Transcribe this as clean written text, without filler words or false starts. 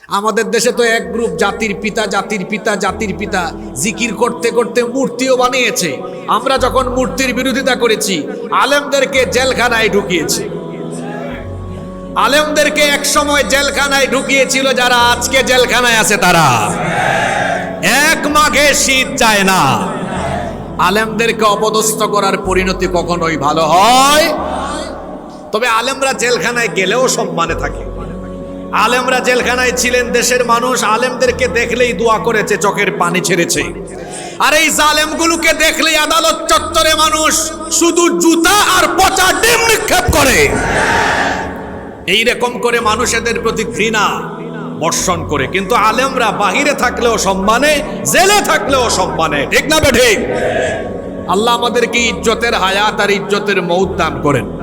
আমাদের দেশে তো এক গ্রুপ জাতির পিতা জাতির পিতা জাতির পিতা জিকির করতে করতে মূর্তিও বানিয়েছে। আমরা যখন মূর্তির বিরোধিতা করেছি, আলেমদেরকে জেলখানায় ঢুকিয়েছি। আলেমদেরকে এক সময় জেলখানায় ঢুকিয়েছিল যারা আজকে জেলখানায় আছে তারা। এক মাঘে শীত যায় না। আলেমদেরকে অপদস্থ করার পরিণতি কখনোই ভালো হয়। তবে আলেমরা জেলখানায় গেলেও সম্মানে থাকে। আলেমরা জেলখানায় ছিলেন, দেশের মানুষ আলেমদেরকে দেখলেই দোয়া করেছে, চোখের পানি ছেড়েছে। আর এই জালেমগুলোকে দেখলেই আদালত চত্বরে মানুষ শুধু জুতা আর পচা ডিম নিক্ষেপ করে। এইরকম করে মানুষেদের প্রতি ঘৃণা বর্ষণ করে। কিন্তু আলেমরা বাহিরে থাকলেও সম্মানে, জেলে থাকলেও সম্মানে। ঠিক না বেঠিক? আল্লাহ আমাদেরকে ইজ্জতের হায়াত আর ইজ্জতের মৌত দান করেন।